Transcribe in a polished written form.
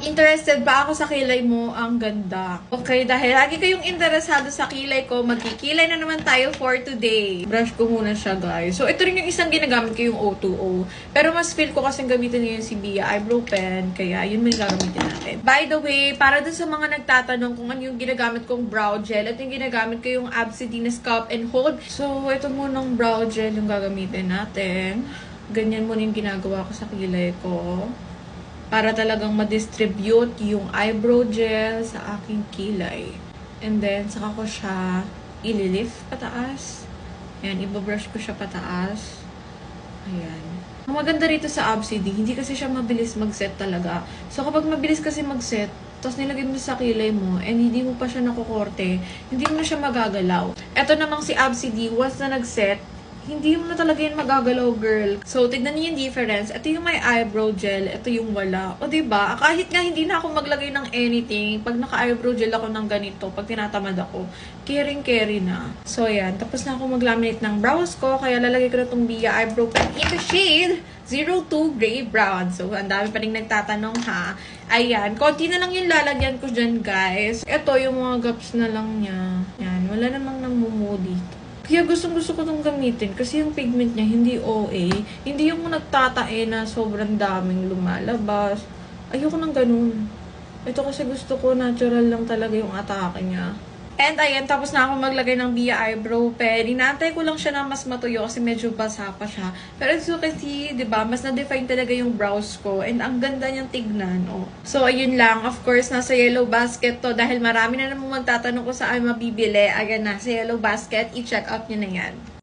Interested ba ako sa kilay mo? Ang ganda. Okay, dahil lagi kayong interesado sa kilay ko, magkikilay na naman tayo for today. Brush ko muna siya, guys. So, ito rin yung isang ginagamit ko, yung O2O. Pero mas feel ko kasing gamitin niyo yung si Bia Eyebrow Pen, kaya yun may gagamitin natin. By the way, para dun sa mga nagtatanong kung ano yung ginagamit kong brow gel, at yung ginagamit ko yung Absitina Sculpt and Hold. So, ito munang brow gel yung gagamitin natin. Ganyan muna yung ginagawa ko sa kilay ko. Para talagang ma-distribute yung eyebrow gel sa aking kilay. And then, saka ko siya ililift pataas. Ayan, ibabrush ko siya pataas. Ayan. Ang maganda rito sa Absidy, hindi kasi siya mabilis mag-set talaga. So, kapag mabilis kasi mag-set, tapos nilagay mo sa kilay mo, and hindi mo pa siya nakukorte, hindi mo na siya magagalaw. Ito namang si Absidy, once na nag-set, hindi mo na talaga yun magagalaw, girl. So, tignan niyo yung difference. Ito yung may eyebrow gel. Ito yung wala. O, diba? Kahit nga hindi na ako maglagay ng anything, pag naka-eyebrow gel ako ng ganito, pag tinatamad ako, caring-carry na. So, ayan. Tapos na ako mag-laminate ng brows ko, kaya lalagay ko na itong Bia Eyebrow Pen in the shade 02 Gray Brown. So, ang dami pa rin nagtatanong, ha? Ayan. Konti na lang yung lalagyan ko dyan, guys. Ito, yung mga gaps na lang niya. Ayan. Wala namang namumuo dito. Kaya gustong-gusto ko itong gamitin kasi yung pigment niya hindi OA. Hindi yung nagtatae na sobrang daming lumalabas. Ayoko ng ganun. Ito kasi gusto ko natural lang talaga yung atake niya. And ayan, tapos na ako maglagay ng Bia Eyebrow Pen. Inaantay ko lang siya na mas matuyo kasi medyo basa pa siya. Pero as you can see, diba, mas na-define talaga yung brows ko. And ang ganda niyang tignan. Oh. So, ayun lang. Of course, nasa yellow basket to dahil marami na namang magtatanong ko saan mabibili. Ayan na, sa yellow basket. I-check out nyo na yan.